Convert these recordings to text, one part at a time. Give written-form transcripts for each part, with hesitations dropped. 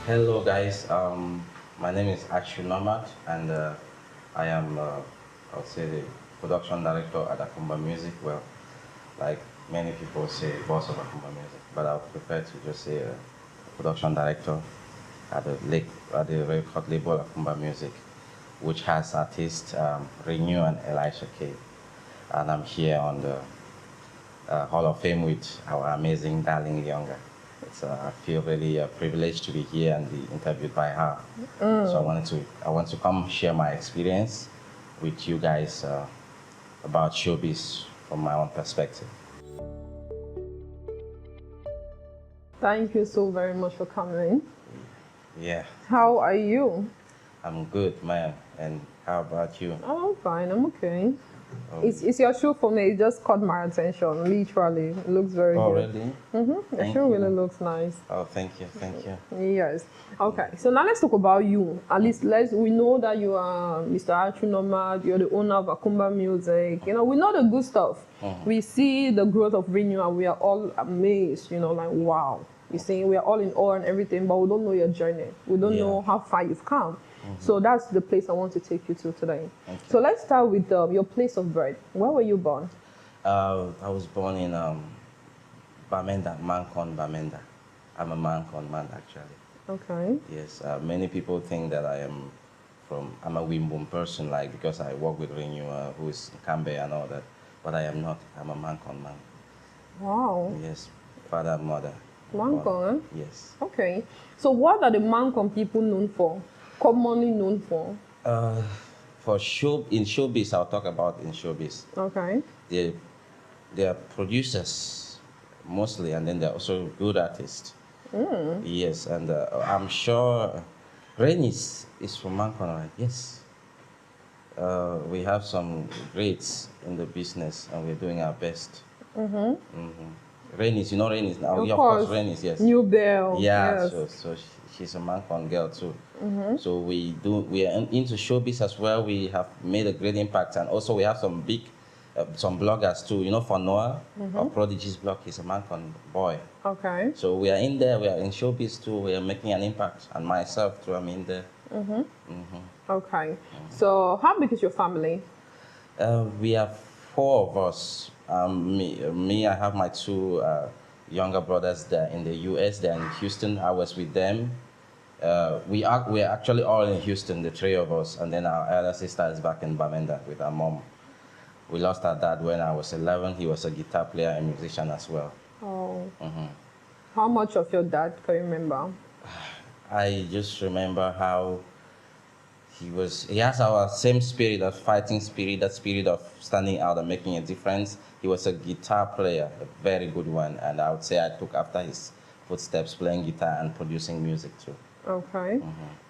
Hello guys, my name is Achu Normad and I am, I would say, the production director at Akumba Music. Well, like many people say, boss of Akumba Music, but I would prefer to just say production director at the record label Akumba Music, which has artists Renew and Elisha K. And I'm here on the Hall of Fame with our amazing darling Younger. I feel really privileged to be here and be interviewed by her. So I want to come share my experience with you guys about showbiz from my own perspective. Thank you so very much for coming. Yeah, How are you? I'm good, man. And how about you? Oh, I'm fine. I'm okay. Oh, It's your shoe for me. It just caught my attention. Literally, it looks very oh good. really? The Thank shoe you. really looks nice. Oh, thank you, thank you. Yes. Okay. So now let's talk about you. At least we know that you are Mr. Achu Nomad. You're the owner of Akumba Music. You know, we know the good stuff. We see the growth of Renew and we are all amazed. You know, like wow. You see, we are all in awe and everything, but we don't know your journey. We don't Yeah. know how far you've come. So that's the place I want to take you to today. Okay. So let's start with your place of birth. Where were you born? I was born in Bamenda, Mancon, Bamenda. I'm a Mancon man, actually. Okay. Yes, many people think that I'm a Wimbum person, like because I work with Renew, who is in Cambe and all that. But I am not. I'm a Mancon man. Wow. Yes, father, mother. Mancon, eh? Yes. Okay. So what are the Mancon people known for? Commonly known for? Uh, in showbiz, I'll talk about in showbiz. Okay. They they are producers mostly, and then they're also good artists. Yes, and I'm sure Renis is from Mancon, right? Yes. We have some greats in the business, and we're doing our best. Renis, you know Renis now? Yeah, of course, Renis, yes. New Bell. Yeah, Yes. she's a Mancon girl too. So we are into showbiz as well. We have made a great impact, and also we have some bloggers too. You know, for Noah, of Prodigy's blog, he's a Mancon boy. Okay. So we are in there. We are in showbiz too. We are making an impact, and myself too. I'm in there. Okay. So how big is your family? We have four of us. I have my two younger brothers. They're in the U.S. They're in Houston. I was with them. We're actually all in Houston, the three of us, and then our elder sister is back in Bamenda with our mom. We lost our dad when I was 11. He was a guitar player and musician as well. Oh. How much of your dad can you remember? I just remember how he has our same spirit, that fighting spirit, that spirit of standing out and making a difference. He was a guitar player, a very good one, and I would say I took after his footsteps, playing guitar and producing music too. Okay.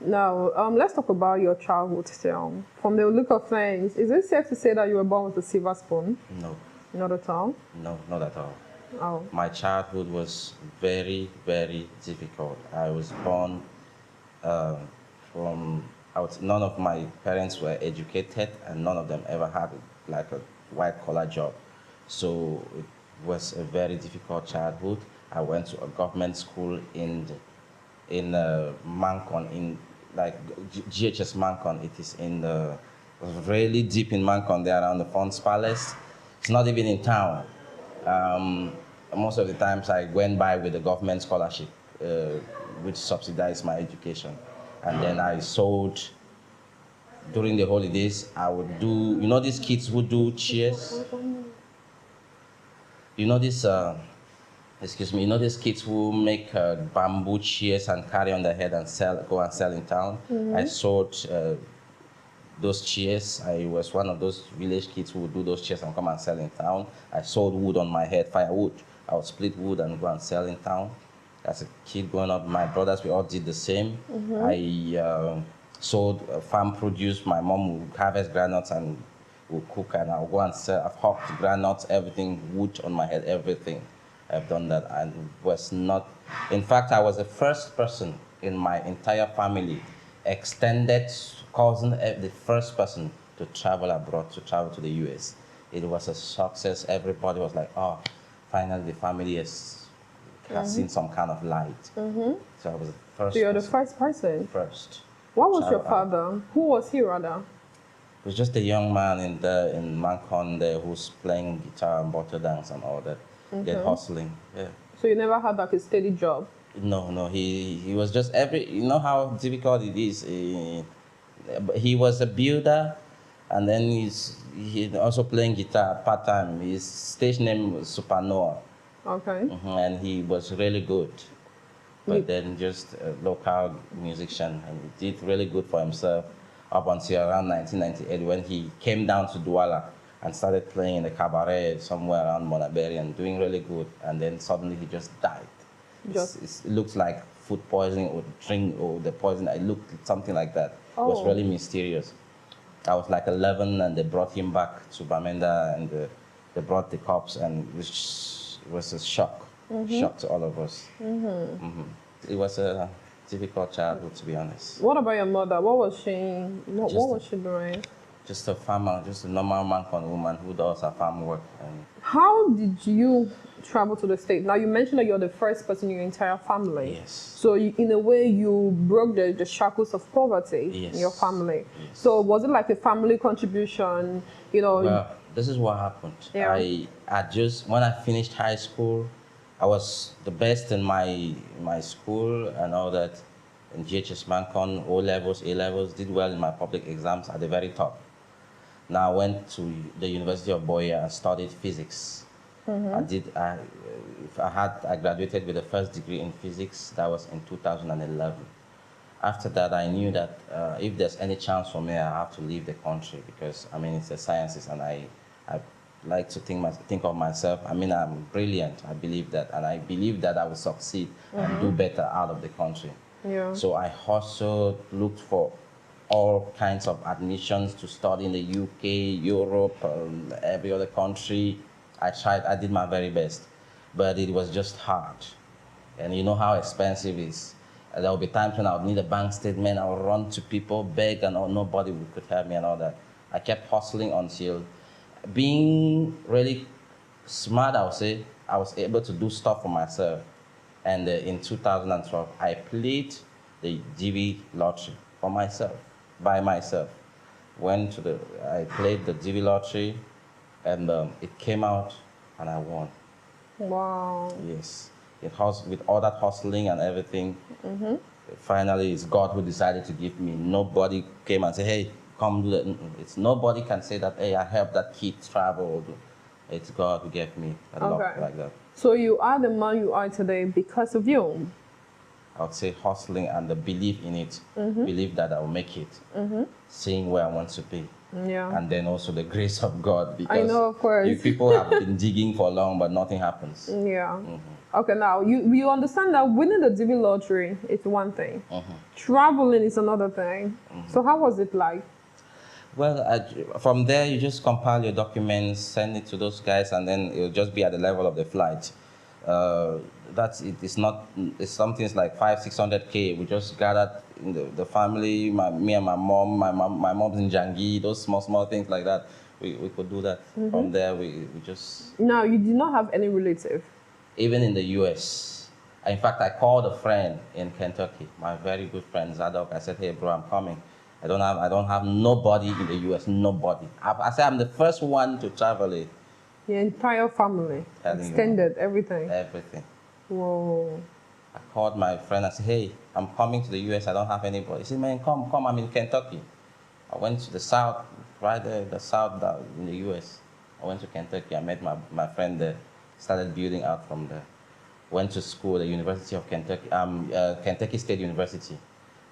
Now, let's talk about your childhood still. From the look of things, is it safe to say that you were born with a silver spoon? No, Not at all. no, not at all. Oh. My childhood was very, very difficult. I was born from none of my parents were educated, and none of them ever had like a white collar job. So it was a very difficult childhood. I went to a government school in Mancon, in like GHS Mancon. It is in the really deep in Mancon, there around the Fonts Palace. It's not even in town. Most of the times I went by with a government scholarship, which subsidized my education. And then I sold, during the holidays, I would do, you know these kids who do cheers? You know this, excuse me, you know these kids who make bamboo chairs and carry on their head and go and sell in town? I sold those chairs. I was one of those village kids who would do those chairs and come and sell in town. I sold wood on my head, firewood. I would split wood and go and sell in town. As a kid growing up, my brothers, we all did the same. I sold farm produce. My mom would harvest granules and would cook, and I'll go and sell. I've hopped granules, everything, wood on my head, everything. I've done that, and was not. In fact, I was the first person in my entire family, extended cousin, the first person to travel abroad, to travel to the US. It was a success. Everybody was like, oh, finally the family has seen some kind of light. So I was the first. So you're the person- first person. First. What was your Child- father? Who was he rather? It was just a young man in Mancon there who's playing guitar and bottle dance and all that. Then hustling. Yeah. So you never had like a steady job? No. He was just you know how difficult it is. He was a builder, and then he also playing guitar part time. His stage name was Supernova, Okay. and he was really good. But Ye- then just a local musician, and he did really good for himself up until around 1998 when he came down to Douala and started playing in the cabaret somewhere around Monaberi and doing really good. And then suddenly he just died. It looks like food poisoning or drink or the poison. It looked something like that. It was Oh. really mysterious. I was like 11 and they brought him back to Bamenda and they brought the cops and it was a shock to all of us. It was a difficult childhood, to be honest. What about your mother? What was she? What Just- was she doing? Just a farmer, just a normal Mancon woman who does her farm work. And How did you travel to the States? Now, you mentioned that you're the first person in your entire family. yes, So, in a way, you broke the shackles of poverty Yes. in your family. Yes. So, was it like a family contribution? You know, well, this is what happened. Yeah. When I finished high school, I was the best in my school and all that. In GHS Mancon, O levels, A levels, did well in my public exams at the very top. Now I went to the University of Boya and studied physics. I graduated with the first degree in physics. That was in 2011. After that, I knew that if there's any chance for me, I have to leave the country because I mean it's the sciences, and I like to think of myself. I mean I'm brilliant. I believe that, and I believe that I will succeed and do better out of the country. Yeah. So I also looked for all kinds of admissions to study in the UK, Europe, every other country. I did my very best, but it was just hard. And you know how expensive it is. There will be times when I would need a bank statement, I would run to people, beg, and nobody could help me and all that. I kept hustling until being really smart, I would say, I was able to do stuff for myself. And in 2012, I played the GV lottery for myself, by myself. I played the GV lottery, and it came out, and I won. wow. Yes, with all that hustling and everything. Finally, it's God who decided to give me. Nobody came and said, "Hey, come do that." It's nobody can say that. Hey, I helped that kid travel. It's God who gave me a luck Okay. like that. So, you are the man you are today because of you. I would say hustling and the belief in it, believe that I will make it, seeing where I want to be. Yeah. And then also the grace of God, because know, of course. you people have been digging for long, but nothing happens. Yeah. Okay, now you understand that winning the DV lottery is one thing. Traveling is another thing. So how was it like? Well, from there you just compile your documents, send it to those guys, and then it'll just be at the level of the flight. That's it. It's something like 500-600K. We just gathered in the family, me and my mom. My mom's in Jangi. Those small things like that. We could do that. From there, we just. Now, you did not have any relative. Even in the U.S. In fact, I called a friend in Kentucky, my very good friend Zadok. I said, "Hey, bro, I'm coming. I don't have nobody in the U.S. Nobody." I said I'm the first one to travel it. Your entire family, Telling you. extended, everything. Everything. Whoa. I called my friend. I said, "Hey, I'm coming to the U.S. I don't have anybody." He said, "Man, come. I'm in Kentucky." I went to the south, right there, the south down in the U.S. I went to Kentucky. I met my friend there. Started building out from there. Went to school at the University of Kentucky, Kentucky State University.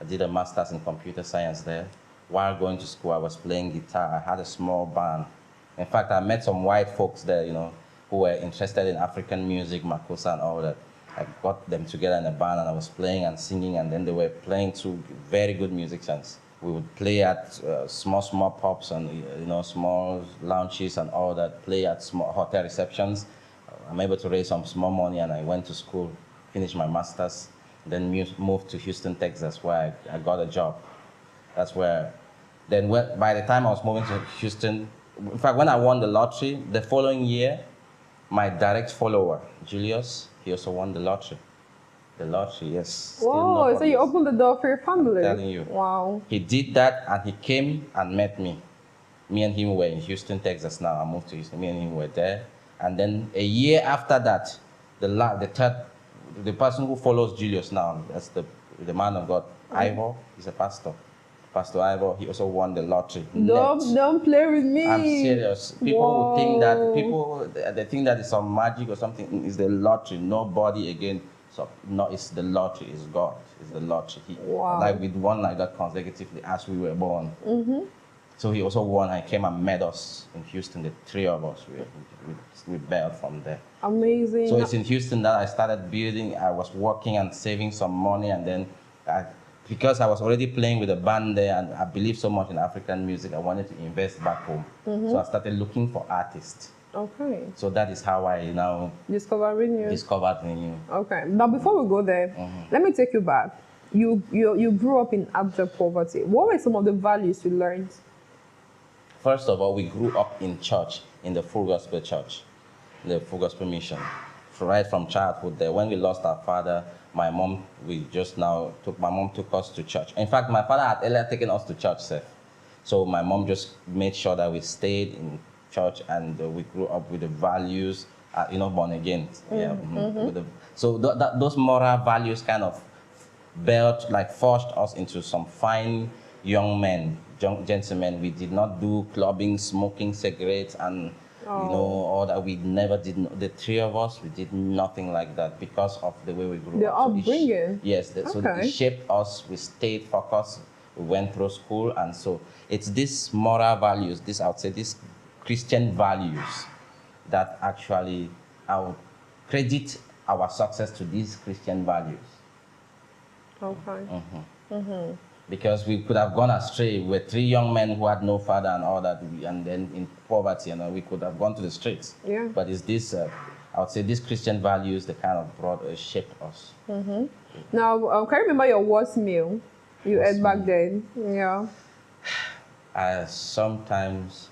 I did a master's in computer science there. While going to school, I was playing guitar. I had a small band. In fact, I met some white folks there, who were interested in African music, Makossa and all that. I got them together in a band, and I was playing and singing, and then they were playing two very good musicians. We would play at small pubs and small lounges and all that. Play at small hotel receptions. I'm able to raise some small money, and I went to school, finished my master's, then moved to Houston, Texas, where I got a job. That's where. Then by the time I was moving to Houston, in fact, when I won the lottery, the following year, My direct follower, Julius, he also won the lottery. The lottery, yes. Still Whoa, so nobody you is- opened the door for your family. I'm telling you. Wow. He did that and he came and met me. Me and him were in Houston, Texas now. I moved to Houston. Me and him were there. And then a year after that, the person who follows Julius now, that's the man of God, Ivor, he's a pastor. Pastor Ivor, he also won the lottery. Don't play with me. I'm serious. People would think that Whoa. they think that it's some magic or something. It's the lottery. Nobody again. So no, it's the lottery. It's God. It's the lottery. Wow. Like we won like that consecutively as we were born. So he also won and came and met us in Houston. The three of us, we bailed from there. Amazing. So it's in Houston that I started building. I was working and saving some money, and then because I was already playing with a band there, and I believe so much in African music, I wanted to invest back home. So I started looking for artists. Okay. So that is how I now Discovering you. discovered Renew. Okay. Now before we go there, let me take you back. You grew up in abject poverty. What were some of the values you learned? First of all, we grew up in church, in the Full Gospel Church, the Full Gospel Mission. Right from childhood there. When we lost our father, my mom took us to church. In fact, my father had earlier taken us to church, sir. So my mom just made sure that we stayed in church and we grew up with the values, born again. Yeah. So those moral values kind of forced us into some fine young men, gentlemen. We did not do clubbing, smoking cigarettes, and all that. We never did. The three of us, we did nothing like that because of the way we grew The up. upbringing. So it shaped us. We stayed focused. We went through school, and so it's these moral values, I would say these Christian values, that actually I would credit our success to these Christian values. Okay. Because we could have gone astray. We were three young men who had no father and all that, and then in poverty, we could have gone to the streets. Yeah. But it's this, I would say, these Christian values that kind of shaped us. Now, can you remember your worst meal you ate back then? Yeah. Sometimes,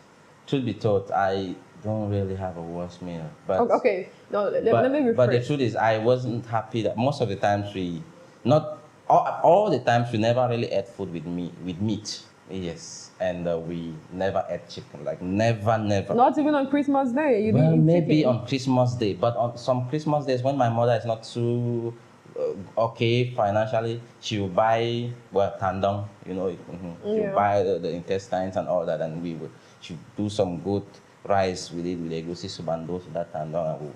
truth be told, I don't really have a worst meal. But Okay. No, let me rephrase. But the truth is, I wasn't happy that most of the times all the times we never really ate food with meat. Yes. And we never ate chicken, like never. Not even on Christmas Day. You Well, didn't eat maybe chicken. on Christmas Day, but on some Christmas days when my mother is not too okay financially, she will buy tandong, she will buy the intestines and all that, and she would do some good rice with it, with egusi soup and those that tandong, and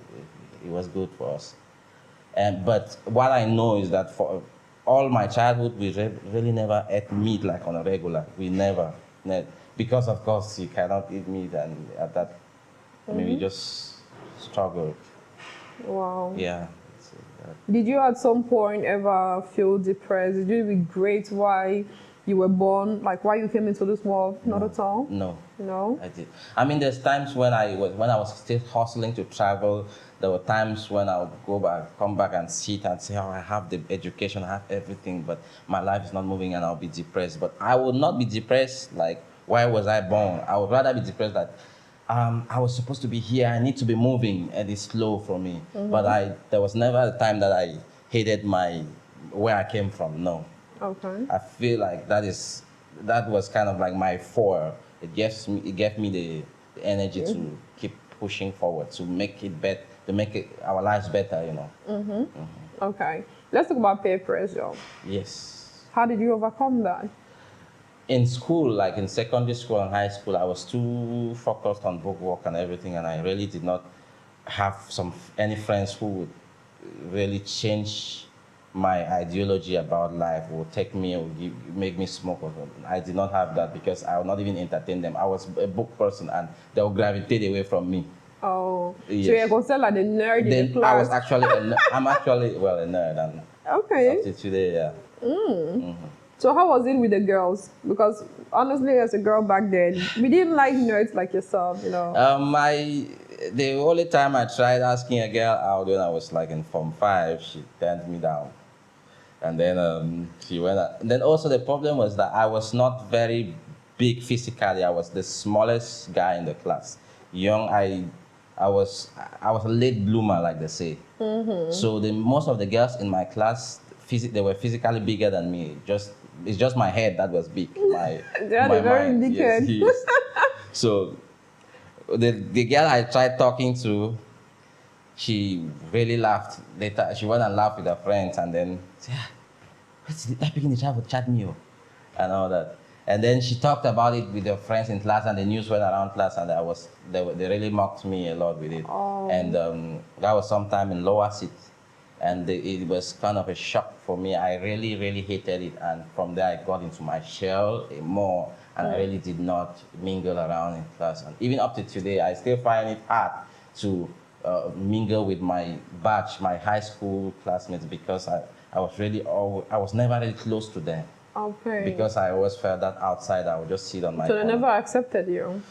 it was good for us. But what I know is that for all my childhood, we really never ate meat like on a regular. We never. Because of course you cannot eat meat, and at that, we just struggled. Wow. Yeah. Did you at some point ever feel depressed? Did you regret why you were born, like why you came into this world? Not at all? No. No? I did. There's times when I was still hustling to travel. There were times when I would come back and sit and say, I have the education, I have everything, but my life is not moving, and I'll be depressed. But I would not be depressed like, why was I born? I would rather be depressed that I was supposed to be here, I need to be moving, and it's slow for me. But there was never a time that I hated where I came from, no. Okay. I feel like that was kind of like my foil. It gave me the energy to keep pushing forward, to make it better, to make our lives better, Okay. Let's talk about peer pressure. Yes. How did you overcome that? In school, like in secondary school and high school, I was too focused on book work and everything, and I really did not have any friends who would really change my ideology about life, would take me or make me smoke or something. I did not have that because I would not even entertain them. I was a book person, and they would gravitate away from me. Oh, Yes. so you're considered like the nerd in the Then class. I was actually I'm actually a nerd, and Okay. up to today, yeah. So how was it with the girls? Because honestly, as a girl back then, we didn't like nerds like yourself, The only time I tried asking a girl out when I was like in Form 5, she turned me down. And then she went out. And then also the problem was that I was not very big physically. I was the smallest guy in the class. Young, I I was a late bloomer, like they say. So most of the girls in my class, they were physically bigger than me. It's just my head that was big. They had a very mind. big Yes, head. yes. So the girl I tried talking to, she really laughed. Later, she went and laughed with her friends, and then said, "Ah, what's that picking the child for chat me, oh," and all that. And then she talked about it with her friends in class, and the news went around class, and they really mocked me a lot with it. Oh. And that was sometime in lower seat, and it was kind of a shock for me. I really, really hated it, and from there I got into my shell more, and I really did not mingle around in class. And even up to today, I still find it hard to mingle with my batch, my high school classmates, because I was never really close to them. Okay. Because I always felt that outside I would just sit on my So they corner. never accepted you?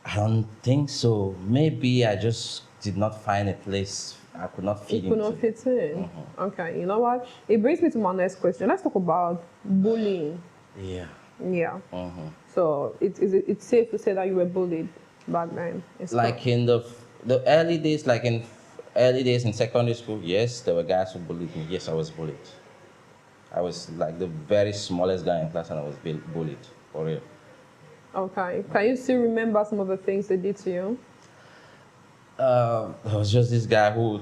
I don't think so. Maybe I just did not find a place I could not fit You could not fit in. Okay, you know what? It brings me to my next question. Let's talk about bullying. Yeah. Yeah. So it's safe to say that you were bullied back then. Like in the early days, like in early days in secondary school, yes, there were guys who bullied me. Yes, I was bullied. I was like the very smallest guy in class, and I was bullied, for real. Okay. Can you still remember some of the things they did to you? There was just this guy who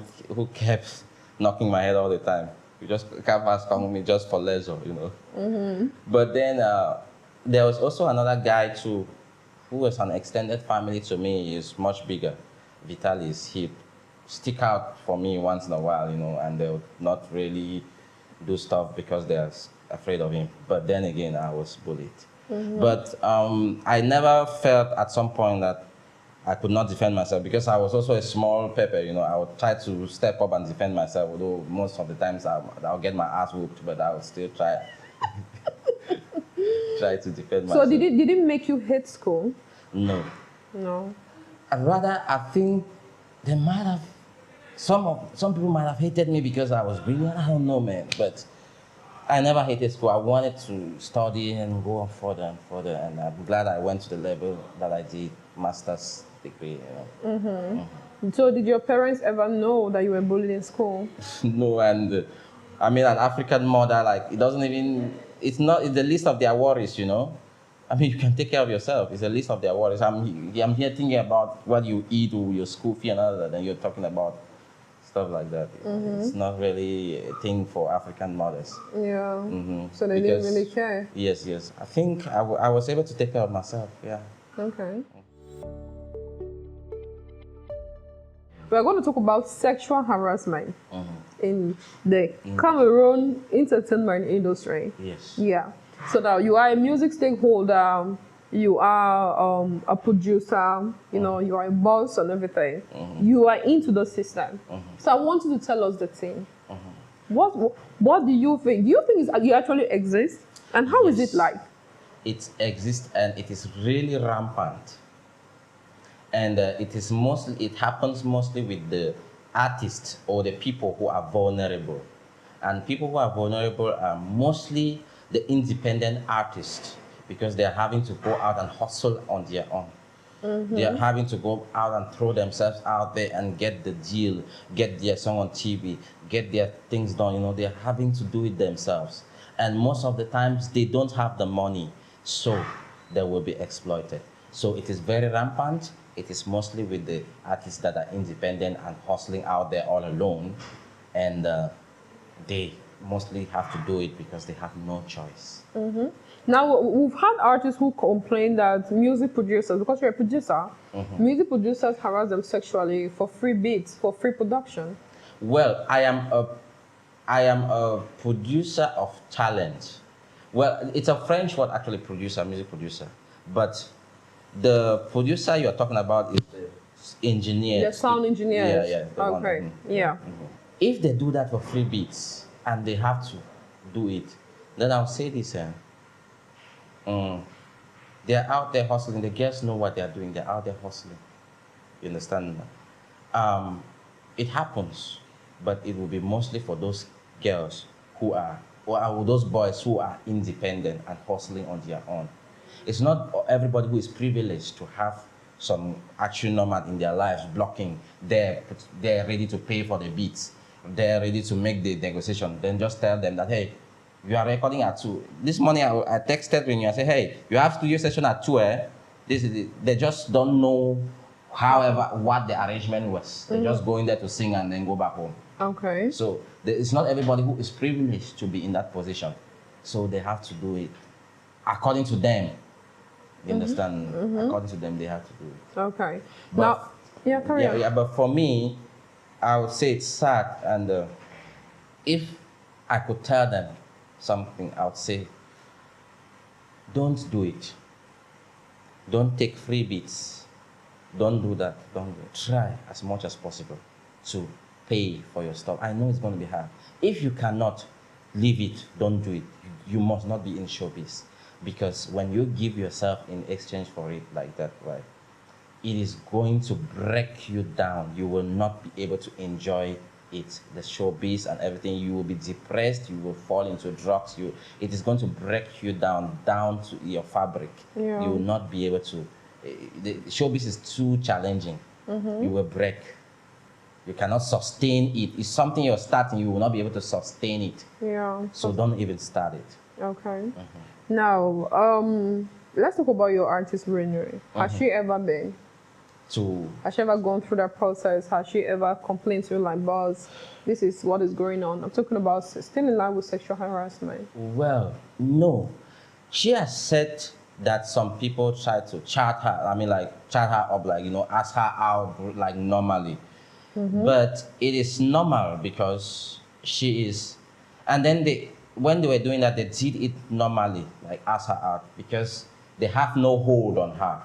kept knocking my head all the time. He just kept asking me just for leisure, you know. But then there was also another guy too, who was an extended family to me. He's much bigger. Vitalis. He stick out for me once in a while, you know, and they would not really do stuff because they're afraid of him. But then again, I was bullied. But I never felt at some point that I could not defend myself, because I was also a small pepper, you know. I would try to step up and defend myself, although most of the times I'll get my ass whooped, but I would still try to defend myself. So did it make you hate school? No. No. I think they might have, some people might have hated me because I was brilliant. I don't know, man. But I never hated school. I wanted to study and go on further and further, and I'm glad I went to the level that I did, master's degree, you know. So did your parents ever know that you were bullied in school? No, and I mean, an African mother, like, it's not in the list of their worries, you know. I mean, you can take care of yourself. It's a list of their worries. I'm here thinking about what you eat or your school fee and all that, and you're talking about stuff like that. It's not really a thing for African mothers. Yeah. So they didn't really care? Yes. I think I was able to take care of myself, yeah. Okay. We're going to talk about sexual harassment in the Cameroon entertainment industry. Yes. Yeah. So that you are a music stakeholder, you are a producer, you know, you are a boss and everything. You are into the system. So I want you to tell us the thing. What do you think? Do you think you actually exist? And how is it like? It exists, and it is really rampant. And it happens mostly with the artists or the people who are vulnerable. And people who are vulnerable are mostly the independent artists, because they're having to go out and hustle on their own. They're having to go out and throw themselves out there and get the deal, get their song on TV, get their things done. You know, they're having to do it themselves. And most of the times they don't have the money, so they will be exploited. So it is very rampant. It is mostly with the artists that are independent and hustling out there all alone, and they mostly have to do it because they have no choice. Now, we've had artists who complain that music producers, because you're a producer, music producers harass them sexually for free beats, for free production. Well, I am a producer of talent. Well, it's a French word, actually, producer, music producer. But the producer you're talking about is the engineer. The sound engineers. Yeah. Okay. Yeah. If they do that for free beats and they have to do it, then I'll say this: they're out there hustling. The girls know what they're doing. They're out there hustling. You understand? It happens, but it will be mostly for those girls who are, or those boys who are independent and hustling on their own. It's not everybody who is privileged to have some actual Normad in their lives blocking. They're ready to pay for the beats. They're ready to make the negotiation. Then just tell them that, hey, you are recording at 2. This morning I texted Renew. I said, hey, you have studio session at 2. This is it. They just don't know, however, what the arrangement was. They just go in there to sing and then go back home. Okay. So it's not everybody who is privileged to be in that position. So they have to do it according to them. You understand? According to them, they have to do it. Okay. But Now, yeah, carry on. yeah, but for me, I would say it's sad. And if I could tell them something, I would say, don't do it. Don't take free beats. Don't do that. Don't do it. Try as much as possible to pay for your stuff. I know it's going to be hard. If you cannot, leave it. Don't do it. You must not be in showbiz. Because when you give yourself in exchange for it like that, right, it is going to break you down. You will not be able to enjoy it, the showbiz and everything. You will be depressed. You will fall into drugs. It is going to break you down to your fabric. Yeah. You will not be able to. The showbiz is too challenging. You will break. You cannot sustain it. It's something you're starting. You will not be able to sustain it. Yeah. So don't even start it. Okay. Now, let's talk about your artist Renew. Has she ever been? Has she ever gone through that process? Has she ever complained to you like, boss, this is what is going on? I'm talking about still in line with sexual harassment. Well, no. She has said that some people try to chat her. I mean, like, chat her up, like, ask her out, like, normally. But it is normal because she is. And then when they were doing that, they did it normally, like, ask her out, because they have no hold on her.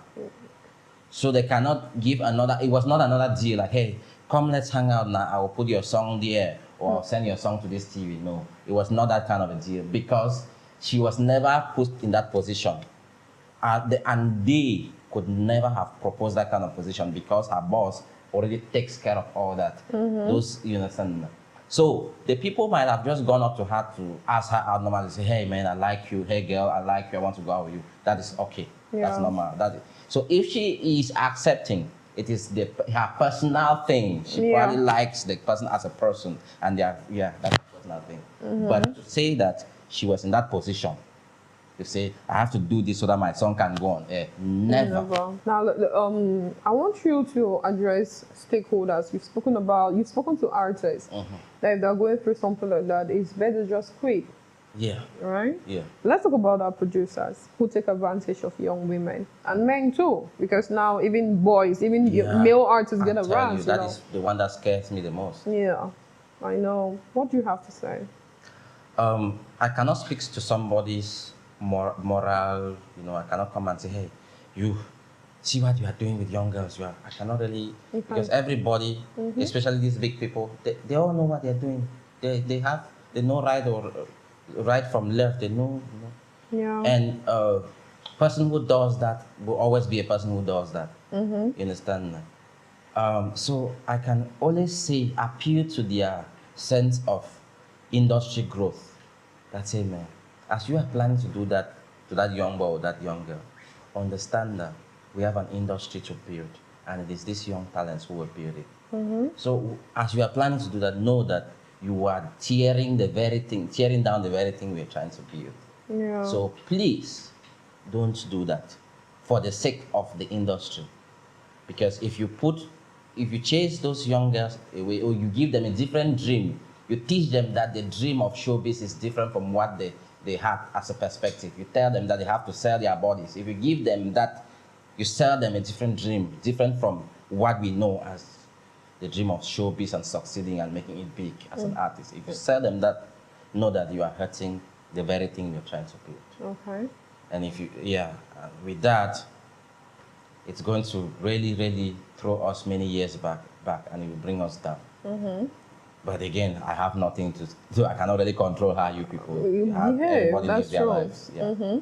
So they cannot give another, it was not another deal, like, hey, come, let's hang out now, I will put your song there, or I'll send your song to this TV. No, it was not that kind of a deal, because she was never put in that position. And they could never have proposed that kind of position, because her boss already takes care of all that. Those, you understand? So the people might have just gone up to her to ask her out normally, say, hey man, I like you, hey girl, I like you, I want to go out with you. That is okay. Yeah. That's normal. So if she is accepting, it is her personal thing. She probably likes the person as a person, and that's a personal thing. But to say that she was in that position, to say, I have to do this so that my song can go on, never. Now, I want you to address stakeholders. You've spoken to artists that if they're going through something like that, it's better just quit. Yeah. Right? Yeah. Let's talk about our producers who take advantage of young women and men too, because now even boys, even male artists get around. That is the one that scares me the most. Yeah, I know. What do you have to say? I cannot speak to somebody's moral. I cannot come and say, hey, you see what you are doing with young girls. I cannot really, because everybody, especially these big people, they all know what they're doing. They know right from left. They know. Yeah. And person who does that will always be a person who does that. You understand? So I can always say, appeal to their sense of industry growth. That's it, man. As you are planning to do that to that young boy or that young girl, understand that we have an industry to build, and it is these young talents who will build it. So as you are planning to do that, know that you are tearing down the very thing we are trying to build. Yeah. So please don't do that for the sake of the industry. Because if you chase those young girls away, or you give them a different dream, you teach them that the dream of showbiz is different from what they have as a perspective. You tell them that they have to sell their bodies. If you give them that, you sell them a different dream, different from what we know as the dream of showbiz and succeeding and making it big as an artist. If you sell them that, know that you are hurting the very thing you're trying to build. Okay. And with that, it's going to really, really throw us many years back, and it will bring us down. But again, I have nothing to do. I cannot really control how you people behave. everybody That's live their true. lives. Yeah.